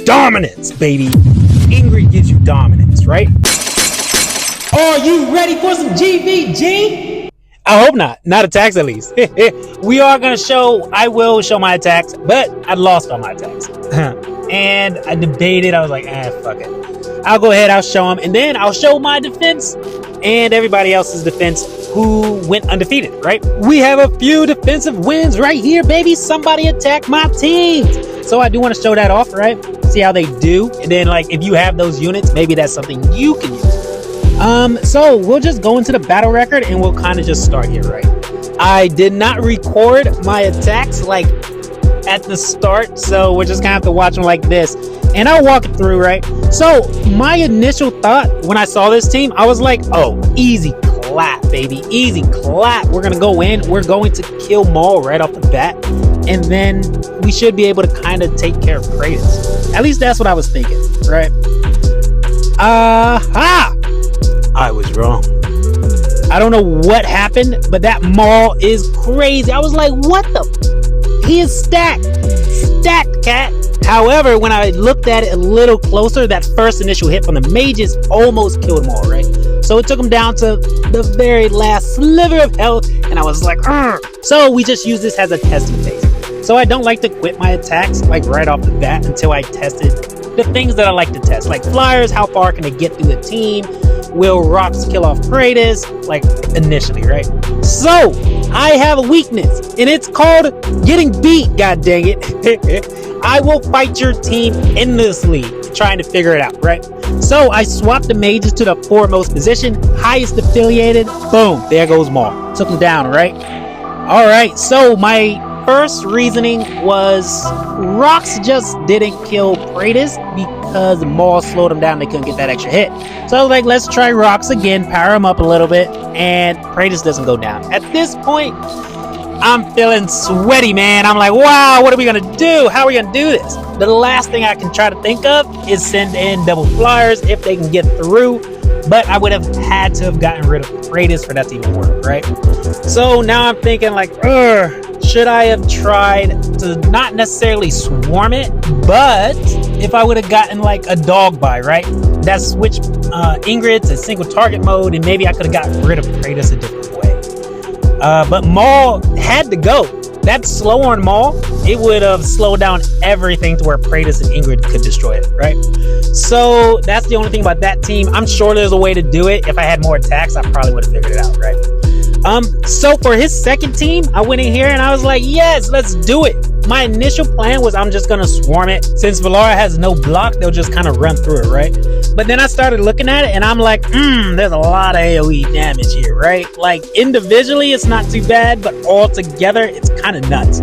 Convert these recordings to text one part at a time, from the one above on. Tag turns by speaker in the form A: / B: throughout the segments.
A: dominance, baby. Ingrid gives you dominance, right?
B: Are you ready for some GVG?
A: I hope not. Not attacks, at least. I will show my attacks, but I lost all my attacks. And I debated. I was like, fuck it. I'll go ahead, I'll show them, and then I'll show my defense and everybody else's defense who went undefeated, right? We have a few defensive wins right here, baby. Somebody attacked my teams. So I do want to show that off, right? See how they do. And then, like, if you have those units, maybe that's something you can use. So we'll just go into the battle record and we'll kind of just start here, right? I did not record my attacks, like, at the start, so we're just gonna have to watch them like this, and I'll walk it through, right? So my initial thought when I saw this team, I was like, oh, easy clap, baby, easy clap. We're gonna go in, we're going to kill Maul right off the bat, and then we should be able to kind of take care of Kratos. At least that's what I was thinking, right? I was wrong. I don't know what happened, but that Maul is crazy. I was like, what the? He is stacked, cat. However, when I looked at it a little closer, that first initial hit from the mages almost killed him all, right? So it took him down to the very last sliver of health, and I was like, Argh! So we just use this as a testing phase. So I don't like to quit my attacks like right off the bat until I tested the things that I like to test, like flyers. How far can it get through the team? Will rocks kill off Kratos? Like initially, right? So I have a weakness, and it's called getting beat. God dang it! I will fight your team endlessly, trying to figure it out, right? So I swapped the mages to the foremost position, highest affiliated. Boom! There goes Maul. Took him down, right? All right. So my first reasoning was rocks just didn't kill Kratos because Maul slowed him down. They couldn't get that extra hit. So I was like, let's try rocks again, power him up a little bit, and Kratos doesn't go down. At this point, I'm feeling sweaty, man. I'm like, wow, what are we gonna do? How are we gonna do this? The last thing I can try to think of is send in double flyers if they can get through, but I would have had to have gotten rid of Kratos for that to even work, right? So now I'm thinking like, should I have tried to not necessarily swarm it, but if I would have gotten like a dog buy, right? That switched Ingrid to single target mode, and maybe I could have gotten rid of Kratos a different way. But Maul had to go. That slow on Maul, it would have slowed down everything to where Kratos and Ingrid could destroy it, right? So that's the only thing about that team. I'm sure there's a way to do it. If I had more attacks, I probably would have figured it out, right? So for his second team, I went in here and I was like, yes, let's do it. My initial plan was I'm just gonna swarm it. Since Valara has no block, they'll just kind of run through it, right? But then I started looking at it and I'm like, there's a lot of AoE damage here, right? Like individually, it's not too bad, but all together, it's kind of nuts.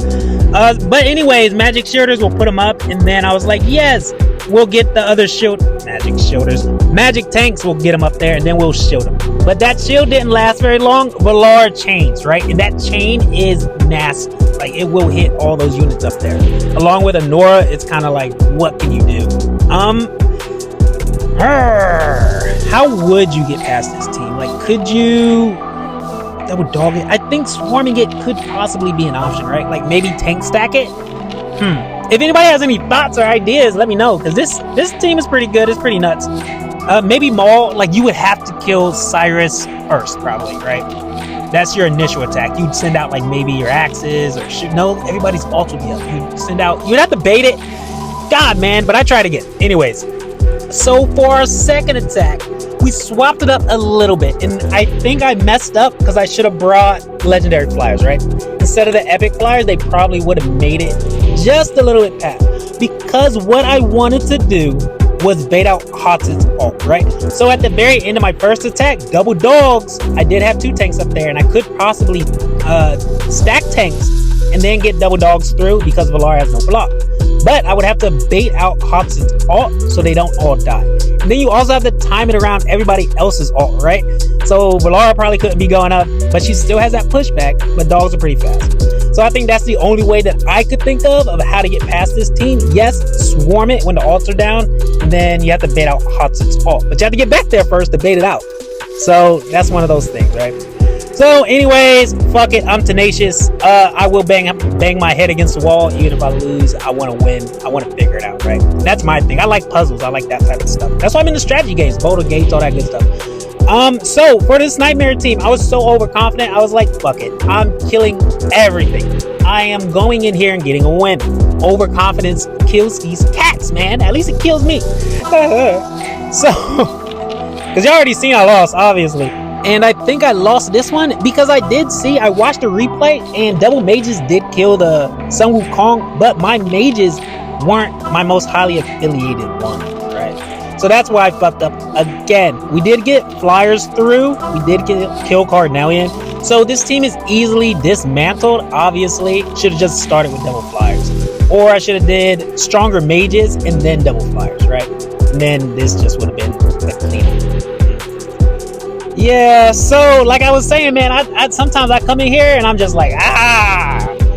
A: But anyways, magic shielders will put them up, and then I was like, yes, we'll get the other magic tanks will get them up there, and then we'll shield them. But that shield didn't last very long. Valar chains, right? And that chain is nasty. Like it will hit all those units up there. Along with Anora, it's kind of like, what can you do? How would you get past this team? Like, could you double dog it? I think swarming it could possibly be an option, right? Like maybe tank stack it. If anybody has any thoughts or ideas, let me know, because this team is pretty good. It's pretty nuts. Maybe Maul, like you would have to kill Cyrus first, probably, right? That's your initial attack. You'd send out like maybe your axes or shoot. No, everybody's ult would be up. You'd have to bait it. God, man, but I tried again. Anyways, so for our second attack, we swapped it up a little bit, and I think I messed up because I should have brought legendary flyers, right? Instead of the epic flyers, they probably would have made it just a little bit past, because what I wanted to do was bait out Hotz's ult, right? So at the very end of my first attack, double dogs, I did have 2 tanks up there, and I could possibly stack tanks and then get double dogs through because Valar has no block. But I would have to bait out Hotz's ult so they don't all die. And then you also have to time it around everybody else's ult, right? So Valara probably couldn't be going up, but she still has that pushback, but dogs are pretty fast. So I think that's the only way that I could think of how to get past this team. Yes, swarm it when the ults are down, and then you have to bait out Hotz's ult. But you have to get back there first to bait it out. So that's one of those things, right? So anyways, fuck it, I'm tenacious. I will bang my head against the wall. Even if I lose, I want to win. I want to figure it out, right? That's my thing. I like puzzles. I like that type of stuff. That's why I'm in the strategy games, Boulder Gates, all that good stuff. So for this Nightmare team, I was so overconfident. I was like, fuck it, I'm killing everything. I am going in here and getting a win. Overconfidence kills these cats, man. At least it kills me. So, because you already seen I lost, obviously. And I think I lost this one because I watched the replay and double mages did kill the Sun Wukong, but my mages weren't my most highly affiliated one, right? So that's why I fucked up again. We did get flyers through. We did kill Carnelian. So this team is easily dismantled. Obviously, should have just started with double flyers. Or I should have did stronger mages and then double flyers, right? And then this just would have been a clean. Yeah, so like I was saying, man, I sometimes I come in here and I'm just like,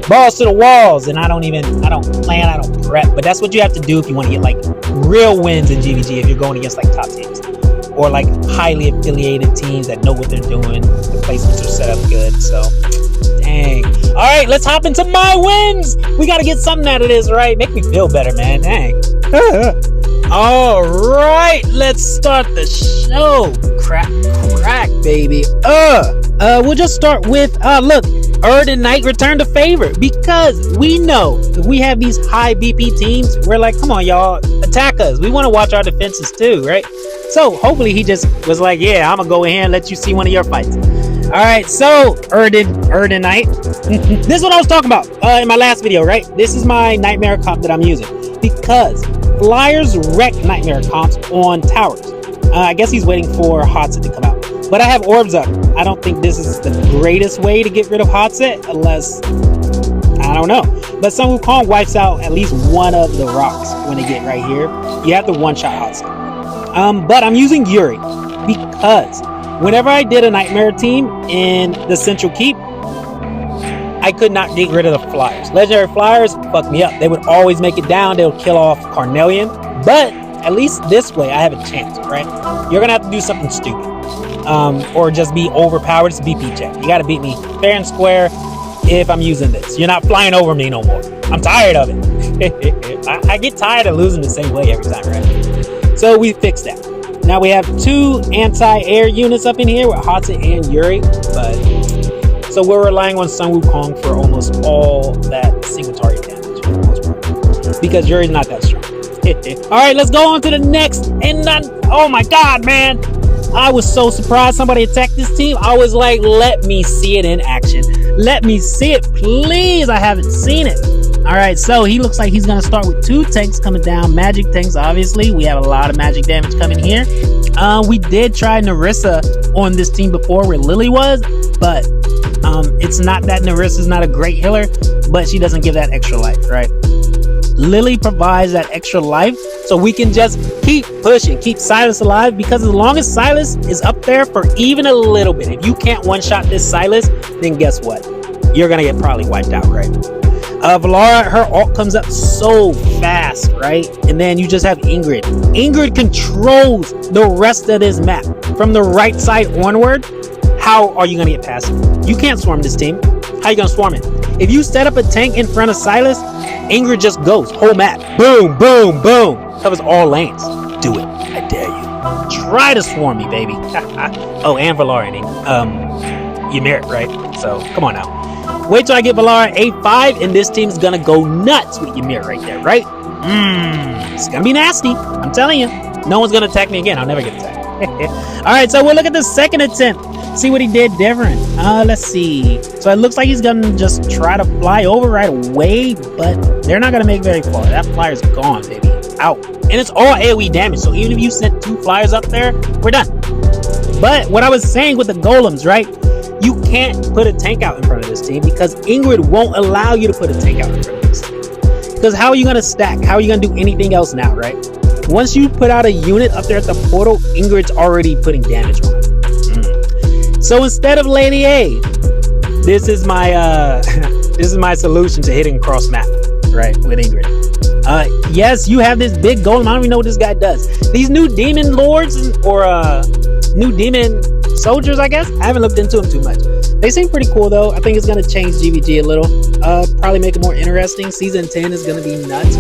A: balls to the walls, and I don't plan, I don't prep. But that's what you have to do if you want to get like real wins in GVG, if you're going against like top teams or like highly affiliated teams that know what they're doing. The placements are set up good. So dang. All right, let's hop into my wins. We got to get something out of this, right? Make me feel better, man. Dang. All right, let's start the show. Crack, baby. We'll just start with look, and Knight returned a favor, because we know if we have these high BP teams, we're like, come on, y'all, attack us. We want to watch our defenses too, right? So hopefully he just was like, yeah, I'm gonna go in here and let you see one of your fights. All right, so and Knight. This is what I was talking about in my last video, right? This is my Nightmare comp that I'm using, because Flyers wreck Nightmare comps on towers. I guess he's waiting for Hotset to come out. But I have orbs up. I don't think this is the greatest way to get rid of Hotset, unless, I don't know. But Sun Wukong wipes out at least one of the rocks when they get right here. You have to one-shot Hotset. But I'm using Yuri, because whenever I did a Nightmare team in the Central Keep, I could not get rid of the Flyers. Legendary Flyers fuck me up. They would always make it down. They would kill off Carnelian. But at least this way, I have a chance, right? You're going to have to do something stupid. Or just be overpowered. It's a BP check. You got to beat me fair and square if I'm using this. You're not flying over me no more. I'm tired of it. I get tired of losing the same way every time, right? So we fixed that. Now we have 2 anti-air units up in here with Hotset and Yuri. But so we're relying on Sun Wukong for almost all that single target damage for the most part, because Yuri's not that strong. All right, let's go on to the next. And oh my god, man, I was so surprised somebody attacked this team. I was like, let me see it in action. Let me see it, please. I haven't seen it. All right, so he looks like he's gonna start with 2 tanks coming down, magic tanks. Obviously, we have a lot of magic damage coming here. We did try Narissa on this team before where Lily was, but it's not that Narissa's not a great healer, but she doesn't give that extra life, right? Lily provides that extra life, so we can just keep pushing, keep Silas alive, because as long as Silas is up there for even a little bit, if you can't one-shot this Silas, then guess what? You're gonna get probably wiped out, right? Valara, her ult comes up so fast, right? And then you just have Ingrid. Ingrid controls the rest of this map. From the right side onward, how are you gonna get past it? You can't swarm this team. How you gonna swarm it? If you set up a tank in front of Silas, Ingrid just goes whole map, boom, boom, boom, covers all lanes. Do it, I dare you. Try to swarm me, baby. Oh, and Valara, Ymir, right? So come on now. Wait till I get Valara A5, and this team's gonna go nuts with Ymir right there, right? It's gonna be nasty. I'm telling you. No one's gonna attack me again. I'll never get attacked. All right, so we'll look at the second attempt. See what he did different. Let's see. So it looks like he's gonna just try to fly over right away, but they're not gonna make very far. That flyer's gone, baby. Out. And it's all AoE damage, so even if you sent 2 flyers up there, we're done. But what I was saying with the golems, right? You can't put a tank out in front of this team, because Ingrid won't allow you to put a tank out in front of this team. Because how are you gonna stack? How are you gonna do anything else now, right? Once you put out a unit up there at the portal, Ingrid's already putting damage on it. So instead of Lady A, this is my solution to hitting cross map, right, with Ingrid. Yes, you have this big golem. I don't even know what this guy does. These new demon lords or new demon soldiers, I guess. I haven't looked into them too much. They seem pretty cool though. I think it's gonna change GVG a little. Probably make it more interesting. Season 10 is gonna be nuts.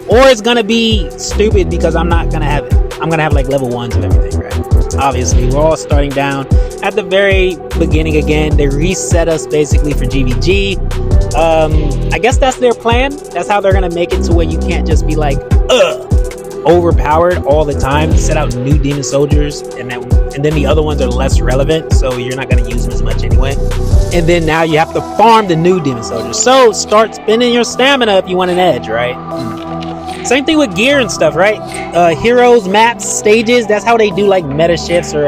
A: Or it's gonna be stupid because I'm not gonna have it. I'm gonna have like level 1s of everything, right? Obviously, we're all starting down at the very beginning again. They reset us basically for GVG. I guess that's their plan. That's how they're gonna make it to where you can't just be like, overpowered all the time. Set out new demon soldiers, and then the other ones are less relevant, so you're not gonna use them as much anyway. And then now you have to farm the new demon soldiers. So start spending your stamina if you want an edge, right? Same thing with gear and stuff, right? Heroes, maps, stages, that's how they do like meta shifts, or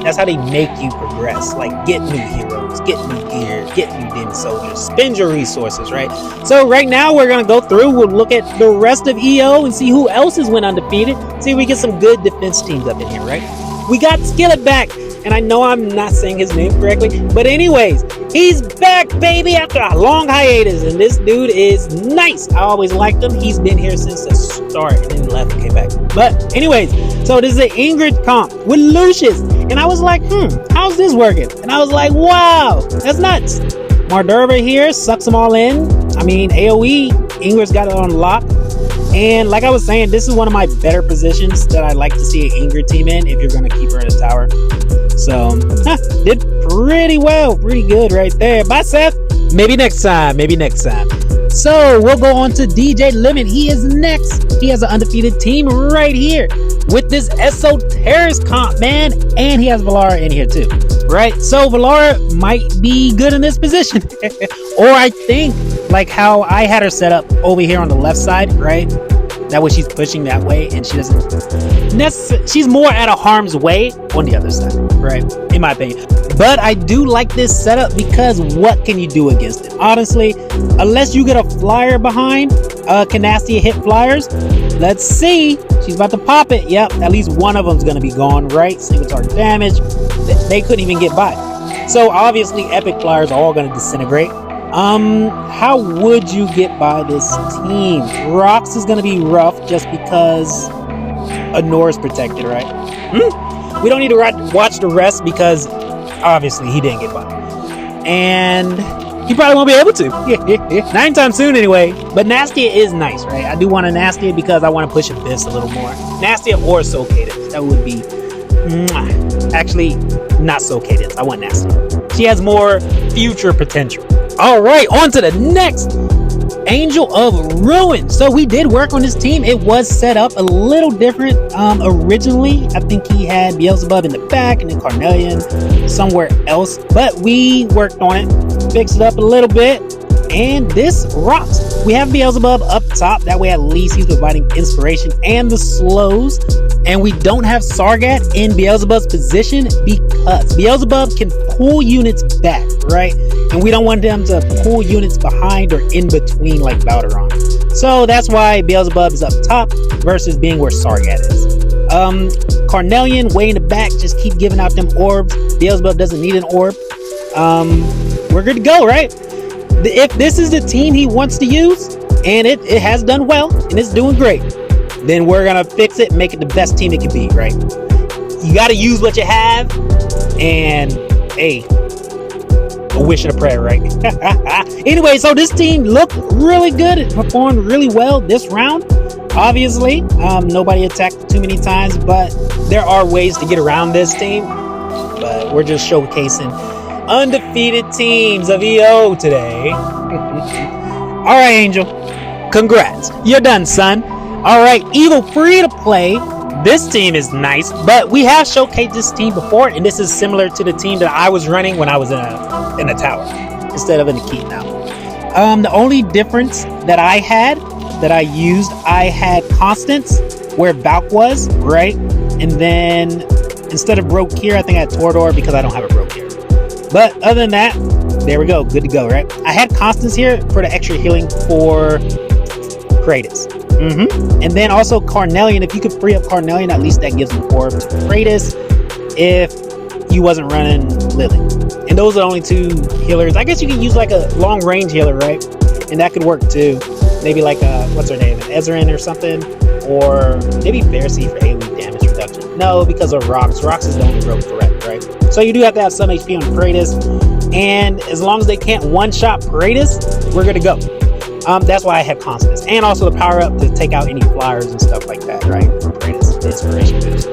A: that's how they make you progress. Like get new heroes, get new gear, get new demon soldiers, spend your resources, right? So right now we're gonna go through, we'll look at the rest of EO and see who else has went undefeated. See if we get some good defense teams up in here, right? We got Skillet back, and I know I'm not saying his name correctly, but anyways, he's back, baby, after a long hiatus, and this dude is nice. I always liked him. He's been here since the start and then left and came back. But anyways, so this is an Ingrid comp with Lucius, and I was like, how's this working? And I was like, wow, that's nuts. Marderva here sucks them all in. I mean, AoE, Ingrid's got it on lock. And like I was saying, this is one of my better positions that I like to see an Ingrid team in if you're going to keep her in a tower. So, did pretty well. Pretty good right there. Bye, Seth. Maybe next time. Maybe next time. So, we'll go on to DJ Lemon. He is next. He has an undefeated team right here with this Esoterrorist comp, man. And he has Valara in here too. Right? So, Valara might be good in this position. Or I think, like how I had her set up over here on the left side, right? That way she's pushing that way, and she doesn't she's more at a harm's way on the other side, right? In my opinion. But I do like this setup because what can you do against it? Honestly, unless you get a flyer behind, can Nasty hit flyers? Let's see. She's about to pop it. Yep, at least one of them's gonna be gone, right? Single target damage. They couldn't even get by. So obviously epic flyers are all gonna disintegrate. How would you get by this team? Rocks is gonna be rough just because Anora's protected, right? We don't need to watch the rest because obviously he didn't get by. And he probably won't be able to. Not anytime soon anyway. But Nastia is nice, right? I do want a Nastia because I want to push Abyss a little more. Nastia or Soul Cadence. That would be... Actually, not Soul Cadence. I want Nastia. She has more future potential. Alright, on to the next. Angel of Ruin. So we did work on this team. It was set up a little different. Originally, I think he had Beelzebub in the back and then Carnelian somewhere else. But we worked on it, fixed it up a little bit, and this rocks. We have Beelzebub up top. That way at least he's providing inspiration and the slows. And we don't have Sargat in Beelzebub's position because Beelzebub can pull units back, right? And we don't want them to pull units behind or in between like Balderon. So that's why Beelzebub is up top versus being where Sargat is. Carnelian way in the back, just keep giving out them orbs. Beelzebub doesn't need an orb. We're good to go, right? If this is the team he wants to use, and it has done well, and it's doing great, then we're gonna fix it and make it the best team it can be, right? You gotta use what you have, and hey, a wish and a prayer, right? Anyway, so this team looked really good. It performed really well this round. Obviously, nobody attacked too many times, but there are ways to get around this team. But we're just showcasing undefeated teams of EO today. All right, Angel, congrats. You're done, son. All right, Evil free to play. This team is nice, but we have showcased this team before, and this is similar to the team that I was running when I was in a tower instead of in a keep now. The only difference that I had I had Constance where Valk was, right? And then instead of Broke here, I think I had Torador because I don't have a Broke here. But other than that, there we go, good to go, right? I had Constance here for the extra healing for Kratos. And then also Carnelian. If you could free up Carnelian, at least that gives an orb to Kratos if you wasn't running Lily. And those are the only two healers. I guess you can use like a long range healer, right? And that could work too. Maybe like what's her name, an Ezrein or something, or maybe Pharisee for AoE damage reduction. No, because of Rocks. Rocks is the only broke threat, right? right? So you do have to have some HP on Kratos, and as long as they can't one-shot Kratos, we're good to go. That's why I have confidence, and also the power up to take out any flyers and stuff like that, right? From Kratos, the inspiration boost.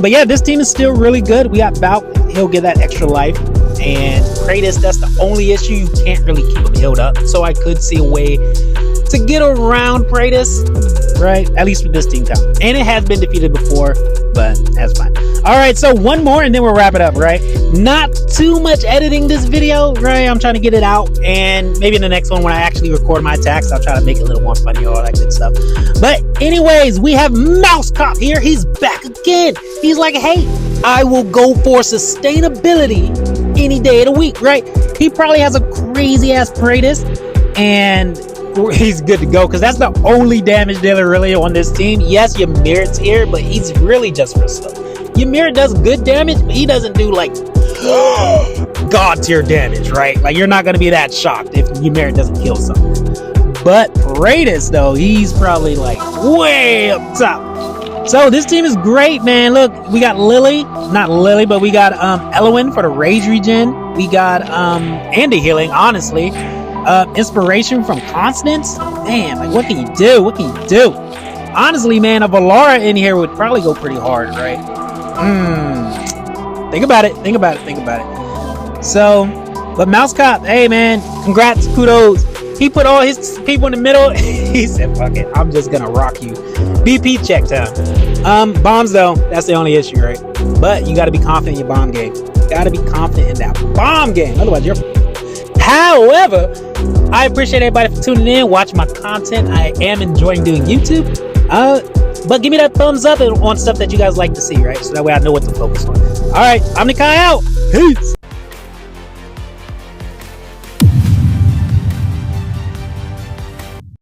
A: But yeah, this team is still really good. We got Valk, he'll get that extra life, and Kratos, that's the only issue. You can't really keep him healed up, so I could see a way to get around Kratos, right? At least with this team count, and it has been defeated before, but that's fine. All right, so one more and then we'll wrap it up, right? Not too much editing this video, right? I'm trying to get it out, and maybe in the next one when I actually record my attacks, I'll try to make it a little more funny, all that good stuff. But anyways, we have Mouse Cop here. He's back again. He's like, hey, I will go for sustainability any day of the week, right? He probably has a crazy ass Kratos, and he's good to go because that's the only damage dealer really on this team. Yes, Ymir's here, but he's really just for slow. Ymir does good damage, but he doesn't do like god tier damage, right? Like you're not gonna be that shocked if Ymir doesn't kill something. But Kratos though, he's probably like way up top. So this team is great, man. Look, we got Lily, not Lily, but we got Elwyn for the rage regen. We got Andy healing, honestly. Inspiration from Constance. Man, like what can you do? What can you do? Honestly, man, a Valara in here would probably go pretty hard, right? Think about it. Think about it. Think about it. So, but Mouse Cop, hey man, congrats, kudos. He put all his people in the middle. He said, fuck it, I'm just gonna rock you. BP check time. Bombs though, that's the only issue, right? But you gotta be confident in your bomb game. You gotta be confident in that bomb game. Otherwise, you're. However, I appreciate everybody for tuning in, watching my content. I am enjoying doing YouTube. But give me that thumbs up on stuff that you guys like to see, right? So that way I know what to focus on. All right, Omni out. Peace.